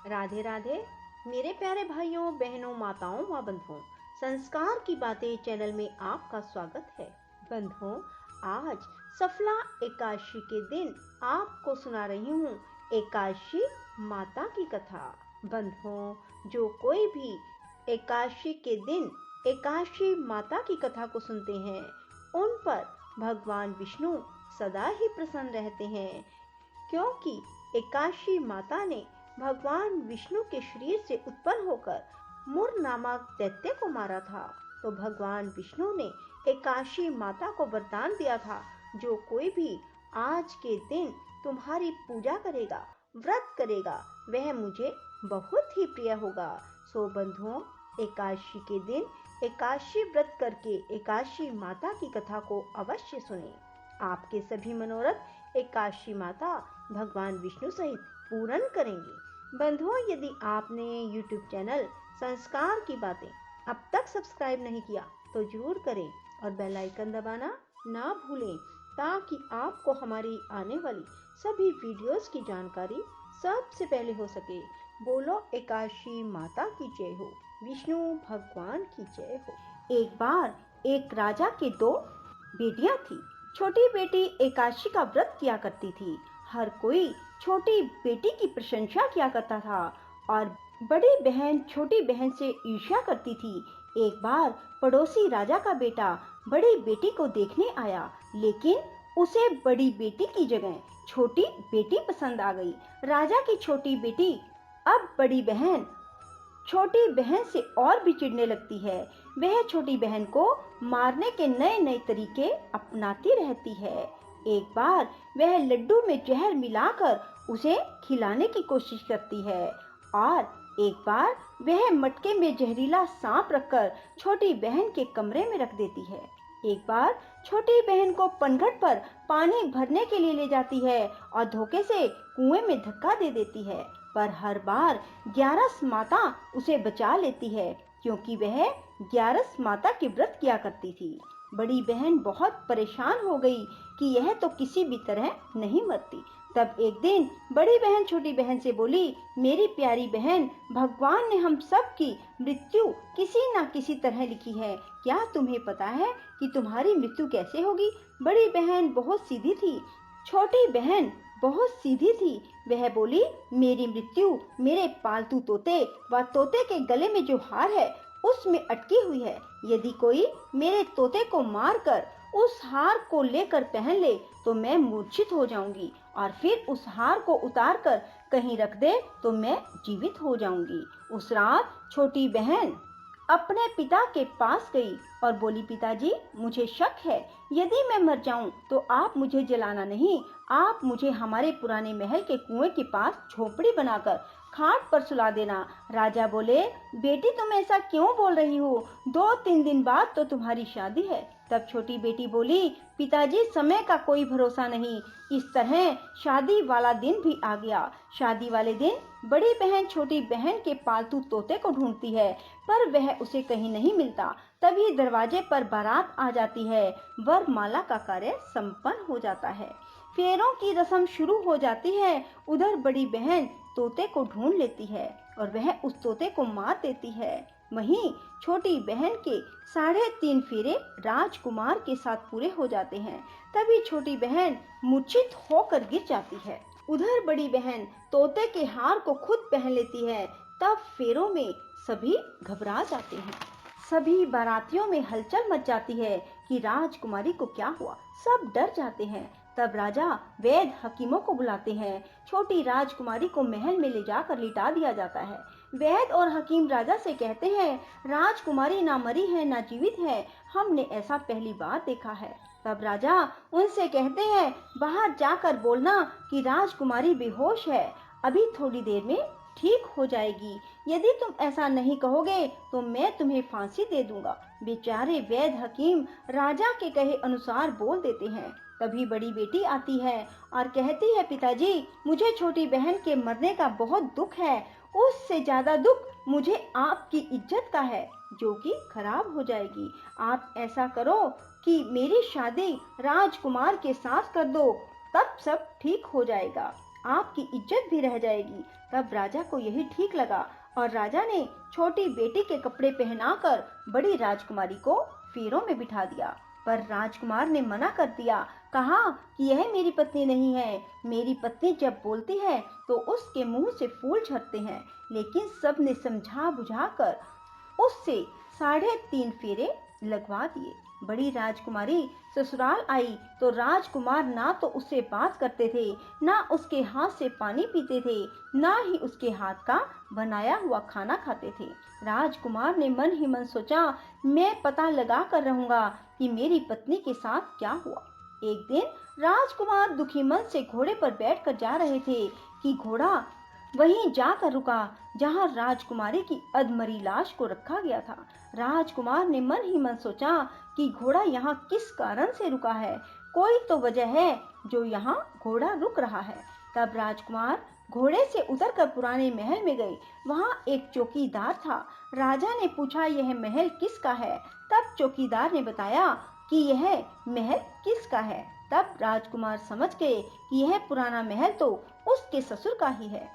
राधे राधे मेरे प्यारे भाइयों बहनों माताओं व बंधुओं, संस्कार की बातें चैनल में आपका स्वागत है। बंधुओं, आज सफला एकादशी के दिन आपको सुना रही हूँ एकादशी माता की कथा। बंधुओं, जो कोई भी एकादशी के दिन एकादशी माता की कथा को सुनते हैं, उन पर भगवान विष्णु सदा ही प्रसन्न रहते हैं, क्योंकि एकादशी माता ने भगवान विष्णु के शरीर से उत्पन्न होकर मुर नामक दैत्य को मारा था। तो भगवान विष्णु ने एकादशी माता को वरदान दिया था, जो कोई भी आज के दिन तुम्हारी पूजा करेगा, व्रत करेगा, वह मुझे बहुत ही प्रिय होगा। सो बंधुओं, एकादशी के दिन एकादशी व्रत करके एकादशी माता की कथा को अवश्य सुने। आपके सभी मनोरथ एकादशी माता भगवान विष्णु सहित पूर्ण करेंगी। बंधुओं, यदि आपने YouTube चैनल संस्कार की बातें अब तक सब्सक्राइब नहीं किया तो जरूर करें और बेल आइकन दबाना ना भूलें, ताकि आपको हमारी आने वाली सभी वीडियोस की जानकारी सबसे पहले हो सके। बोलो एकादशी माता की जय हो, विष्णु भगवान की जय हो। एक बार एक राजा के दो बेटियां थी। छोटी बेटी एकादशी का व्रत किया करती थी। हर कोई छोटी बेटी की प्रशंसा किया करता था और बड़ी बहन छोटी बहन से ईर्ष्या करती थी। एक बार पड़ोसी राजा का बेटा बड़ी बेटी को देखने आया, लेकिन उसे बड़ी बेटी की जगह छोटी बेटी पसंद आ गई। राजा की छोटी बेटी अब बड़ी बहन छोटी बहन से और भी चिढ़ने लगती है। वह छोटी बहन को मारने के नए नए तरीके अपनाती रहती है। एक बार वह लड्डू में जहर मिलाकर उसे खिलाने की कोशिश करती है और एक बार वह मटके में जहरीला सांप रखकर छोटी बहन के कमरे में रख देती है। एक बार छोटी बहन को पनघट पर पानी भरने के लिए ले जाती है और धोखे से कुएं में धक्का दे देती है, पर हर बार ग्यारस माता उसे बचा लेती है, क्योंकि वह ग्यारस माता के व्रत किया करती थी। बड़ी बहन बहुत परेशान हो गई कि यह तो किसी भी तरह नहीं मरती। तब एक दिन बड़ी बहन छोटी बहन से बोली, मेरी प्यारी बहन, भगवान ने हम सब की मृत्यु किसी न किसी तरह लिखी है। क्या तुम्हें पता है कि तुम्हारी मृत्यु कैसे होगी? बड़ी बहन बहुत सीधी थी, छोटी बहन बहुत सीधी थी। वह बोली, मेरी मृत्यु मेरे पालतू तोते व तोते के गले में जो हार है उसमें अटकी हुई है। यदि कोई मेरे तोते को मारकर उस हार को लेकर पहन ले तो मैं मूर्छित हो जाऊंगी, और फिर उस हार को उतार कर कहीं रख दे तो मैं जीवित हो जाऊंगी। उस रात छोटी बहन अपने पिता के पास गई और बोली, पिताजी, मुझे शक है, यदि मैं मर जाऊं तो आप मुझे जलाना नहीं, आप मुझे हमारे पुराने महल के कुएं के पास झोपड़ी बनाकर खाट पर सुला देना। राजा बोले, बेटी, तुम ऐसा क्यों बोल रही हो? 2-3 दिन बाद तो तुम्हारी शादी है। तब छोटी बेटी बोली, पिताजी, समय का कोई भरोसा नहीं। इस तरह शादी वाला दिन भी आ गया। शादी वाले दिन बड़ी बहन छोटी बहन के पालतू तोते को ढूंढती है, पर वह उसे कहीं नहीं मिलता। तभी दरवाजे पर बारात आ जाती है। वरमाला का कार्य संपन्न हो जाता है। फेरों की रस्म शुरू हो जाती है। उधर बड़ी बहन तोते को ढूंढ लेती है और वह उस तोते को मार देती है। वहीं छोटी बहन के 3.5 फेरे राजकुमार के साथ पूरे हो जाते हैं। तभी छोटी बहन मूर्छित होकर गिर जाती है। उधर बड़ी बहन तोते के हार को खुद पहन लेती है। तब फेरों में सभी घबरा जाते हैं। सभी बारातियों में हलचल मच जाती है कि राजकुमारी को क्या हुआ। सब डर जाते हैं। तब राजा वैद्य हकीमों को बुलाते हैं। छोटी राजकुमारी को महल में ले जाकर लिटा दिया जाता है। वैद्य और हकीम राजा से कहते हैं, राजकुमारी ना मरी है ना जीवित है, हमने ऐसा पहली बार देखा है। तब राजा उनसे कहते हैं, बाहर जाकर बोलना कि राजकुमारी बेहोश है, अभी थोड़ी देर में ठीक हो जाएगी। यदि तुम ऐसा नहीं कहोगे तो मैं तुम्हें फांसी दे दूंगा। बेचारे वैद्य हकीम राजा के कहे अनुसार बोल देते हैं। तभी बड़ी बेटी आती है और कहती है, पिताजी, मुझे छोटी बहन के मरने का बहुत दुख है। उससे ज्यादा दुख मुझे आपकी इज्जत का है, जो कि खराब हो जाएगी। आप ऐसा करो कि मेरी शादी राजकुमार के साथ कर दो, तब सब ठीक हो जाएगा। आपकी इज्जत भी रह जाएगी। तब राजा को यही ठीक लगा और राजा ने छोटी बेटी के कपड़े पहनाकर बड़ी राजकुमारी को फेरों में बिठा दिया। पर राजकुमार ने मना कर दिया, कहा कि यह मेरी पत्नी नहीं है। मेरी पत्नी जब बोलती है तो उसके मुंह से फूल झरते हैं। लेकिन सबने समझा बुझाकर उससे 3.5 फेरे लगवा दिए। बड़ी राजकुमारी ससुराल आई तो राजकुमार ना तो उससे बात करते थे, ना उसके हाथ से पानी पीते थे, ना ही उसके हाथ का बनाया हुआ खाना खाते थे। राजकुमार ने मन ही मन सोचा, मैं पता लगा कर रहूंगा कि मेरी पत्नी के साथ क्या हुआ। एक दिन राजकुमार दुखी मन से घोड़े पर बैठकर जा रहे थे कि घोड़ा वहीं जाकर रुका जहां राजकुमारी की अधमरी लाश को रखा गया था। राजकुमार ने मन ही मन सोचा कि घोड़ा यहाँ किस कारण से रुका है, कोई तो वजह है जो यहाँ घोड़ा रुक रहा है। तब राजकुमार घोड़े से उतरकर पुराने महल में गए। वहाँ एक चौकीदार था। राजा ने पूछा, यह महल किसका है? तब चौकीदार ने बताया कि यह महल किसका है। तब राजकुमार समझ गए कि यह पुराना महल तो उसके ससुर का ही है।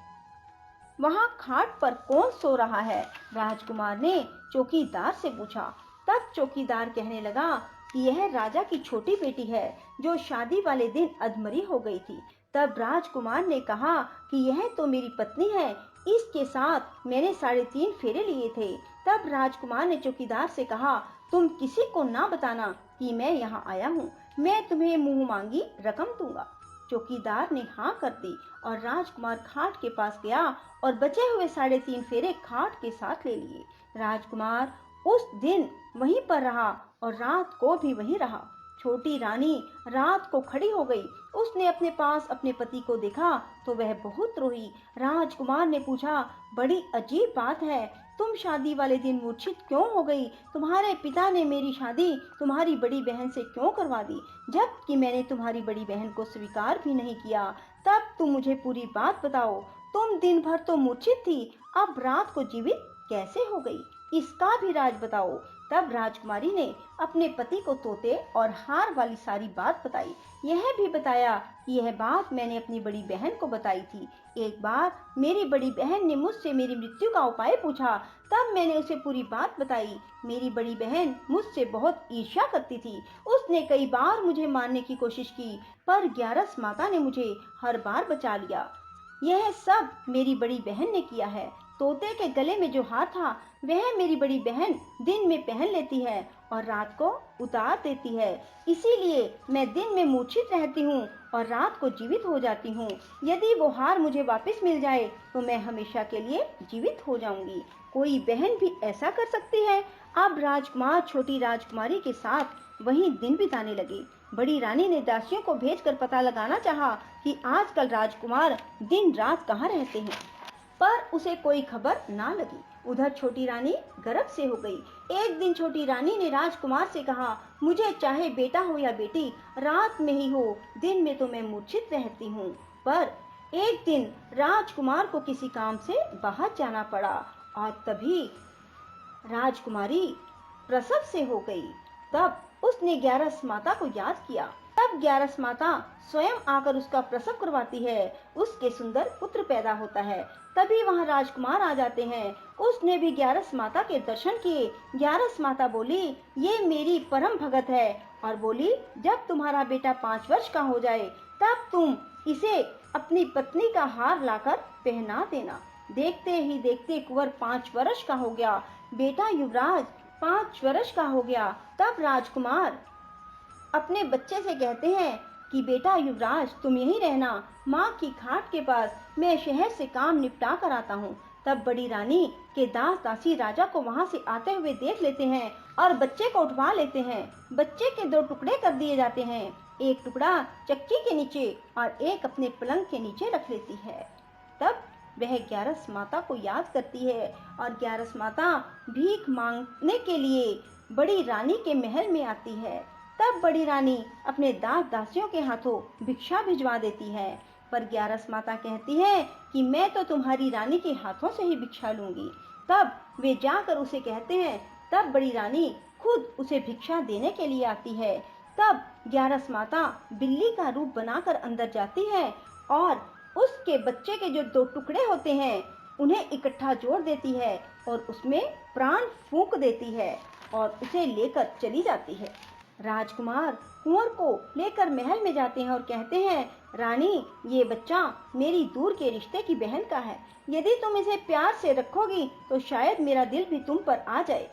वहाँ खाट पर कौन सो रहा है? राजकुमार ने चौकीदार से पूछा। तब चौकीदार कहने लगा कि यह राजा की छोटी बेटी है जो शादी वाले दिन अधमरी हो गई थी। तब राजकुमार ने कहा कि यह तो मेरी पत्नी है, इसके साथ मैंने 3.5 फेरे लिए थे। तब राजकुमार ने चौकीदार से कहा, तुम किसी को ना बताना कि मैं यहाँ आया हूँ, मैं तुम्हें मुंह मांगी रकम दूंगा। चौकीदार ने हाँ कर दी और राजकुमार खाट के पास गया और बचे हुए 3.5 फेरे खाट के साथ ले लिए। राजकुमार उस दिन वहीं पर रहा और रात को भी वहीं रहा। छोटी रानी रात को खड़ी हो गई। उसने अपने पास अपने पति को देखा तो वह बहुत रोई। राजकुमार ने पूछा, बड़ी अजीब बात है, तुम शादी वाले दिन मूर्छित क्यों हो गई? तुम्हारे पिता ने मेरी शादी तुम्हारी बड़ी बहन से क्यों करवा दी, जबकि मैंने तुम्हारी बड़ी बहन को स्वीकार भी नहीं किया? तब तुम मुझे पूरी बात बताओ। तुम दिन भर तो मूर्छित थी, अब रात को जीवित कैसे हो गई? इसका भी राज बताओ। तब राजकुमारी ने अपने पति को तोते और हार वाली सारी बात बताई। यह भी बताया कि यह बात मैंने अपनी बड़ी बहन को बताई थी। एक बार मेरी बड़ी बहन ने मुझसे मेरी मृत्यु का उपाय पूछा, तब मैंने उसे पूरी बात बताई। मेरी बड़ी बहन मुझसे बहुत ईर्ष्या करती थी। उसने कई बार मुझे मारने की कोशिश की, पर ग्यारस माता ने मुझे हर बार बचा लिया। यह सब मेरी बड़ी बहन ने किया है। तोते के गले में जो हार था वह मेरी बड़ी बहन दिन में पहन लेती है और रात को उतार देती है। इसीलिए मैं दिन में मूर्छित रहती हूँ और रात को जीवित हो जाती हूँ। यदि वो हार मुझे वापस मिल जाए तो मैं हमेशा के लिए जीवित हो जाऊंगी। कोई बहन भी ऐसा कर सकती है? अब राजकुमार छोटी राजकुमारी के साथ वहीं दिन बिताने लगे। बड़ी रानी ने दासियों को भेजकर पता लगाना चाहा कि आजकल राजकुमार दिन रात कहाँ रहते हैं, पर उसे कोई खबर ना लगी। उधर छोटी रानी गर्भ से हो गई। एक दिन छोटी रानी ने राजकुमार से कहा, मुझे चाहे बेटा हो या बेटी, रात में ही हो, दिन में तो मैं मूर्छित रहती हूँ। पर एक दिन राजकुमार को किसी काम से बाहर जाना पड़ा और तभी राजकुमारी प्रसव से हो गई। तब उसने ग्यारस माता को याद किया। तब ग्यारस माता स्वयं आकर उसका प्रसव करवाती है। उसके सुंदर पुत्र पैदा होता है। तभी वहां राजकुमार आ जाते हैं। उसने भी ग्यारस माता के दर्शन किए। ग्यारस माता बोली, ये मेरी परम भगत है, और बोली, जब तुम्हारा बेटा 5 वर्ष का हो जाए तब तुम इसे अपनी पत्नी का हार लाकर पहना देना। देखते ही देखते कुंवर 5 वर्ष का हो गया। बेटा युवराज 5 वर्ष का हो गया। तब राजकुमार अपने बच्चे से कहते हैं कि बेटा युवराज, तुम यहीं रहना, माँ की खाट के पास, मैं शहर से काम निपटा कर आता हूँ। तब बड़ी रानी के दास दासी राजा को वहाँ से आते हुए देख लेते हैं और बच्चे को उठवा लेते हैं। बच्चे के 2 टुकड़े कर दिए जाते हैं, एक टुकड़ा चक्की के नीचे और एक अपने पलंग के नीचे रख लेती है। तब वह ग्यारस माता को याद करती है और ग्यारस माता भीख मांगने के लिए बड़ी रानी के महल में आती है। तब बड़ी रानी अपने दास दासियों के हाथों भिक्षा भिजवा देती है, पर ग्यारस माता कहती है कि मैं तो तुम्हारी रानी के हाथों से ही भिक्षा लूंगी। तब वे जाकर उसे कहते हैं। तब बड़ी रानी खुद उसे भिक्षा देने के लिए आती है। तब ग्यारस माता बिल्ली का रूप बनाकर अंदर जाती है और उसके बच्चे के जो 2 टुकड़े होते हैं उन्हें इकट्ठा जोड़ देती है और उसमें प्राण फूंक देती है और उसे लेकर चली जाती है। राजकुमार कुंवर को लेकर महल में जाते हैं और कहते हैं, रानी, ये बच्चा मेरी दूर के रिश्ते की बहन का है। यदि तुम इसे प्यार से रखोगी तो शायद मेरा दिल भी तुम पर आ जाए।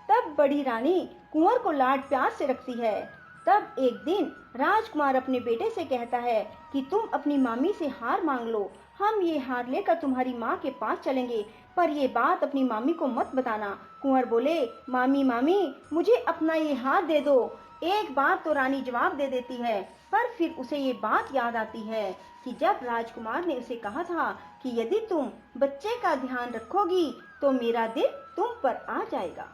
तब बड़ी रानी कुंवर को लाड प्यार से रखती है। तब एक दिन राजकुमार अपने बेटे से कहता है कि तुम अपनी मामी से हार मांग लो, हम ये हार लेकर तुम्हारी माँ के पास चलेंगे, पर ये बात अपनी मामी को मत बताना। कुंवर बोले, मामी मामी, मुझे अपना ये हार दे दो। एक बार तो रानी जवाब दे देती है, पर फिर उसे ये बात याद आती है कि जब राजकुमार ने उसे कहा था कि यदि तुम बच्चे का ध्यान रखोगी तो मेरा दिल तुम पर आ जाएगा।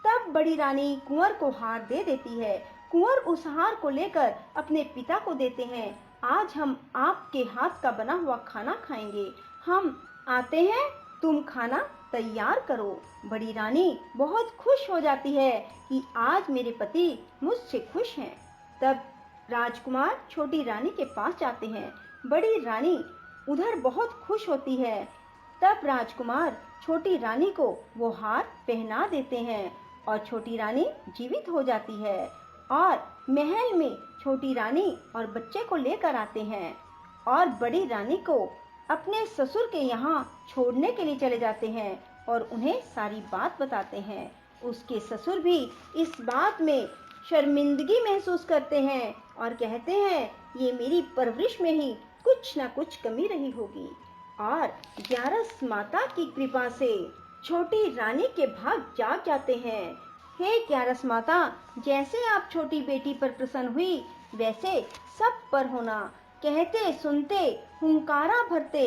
तब बड़ी रानी कुंवर को हार दे देती है। कुंवर उस हार को लेकर अपने पिता को देते हैं। आज हम आपके हाथ का बना हुआ खाना खाएंगे, हम आते हैं, तुम खाना तैयार करो। बड़ी रानी बहुत खुश हो जाती है कि आज मेरे पति मुझसे खुश हैं। तब राजकुमार छोटी रानी के पास जाते हैं। बड़ी रानी उधर बहुत खुश होती है। तब राजकुमार छोटी रानी को वो हार पहना देते हैं और छोटी रानी जीवित हो जाती है और महल में छोटी रानी और बच्चे को लेकर आते हैं और बड़ी रानी को अपने ससुर के यहाँ छोड़ने के लिए चले जाते हैं और उन्हें सारी बात बताते हैं। उसके ससुर भी इस बात में शर्मिंदगी महसूस करते हैं और कहते हैं, ये मेरी परवरिश में ही कुछ ना कुछ कमी रही होगी। और ग्यारस माता की कृपा से छोटी रानी के भाग जाग जाते हैं। हे ग्यारस माता, जैसे आप छोटी बेटी पर प्रसन्न हुई वैसे सब पर होना। कहते सुनते हुंकारा भरते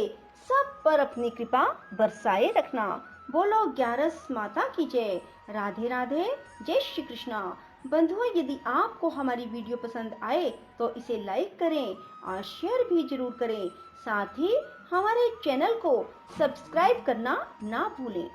सब पर अपनी कृपा बरसाए रखना। बोलो ग्यारस माता की जय। राधे राधे, जय श्री कृष्णा। बंधुओं, यदि आपको हमारी वीडियो पसंद आए तो इसे लाइक करें और शेयर भी जरूर करें। साथ ही हमारे चैनल को सब्सक्राइब करना ना भूलें।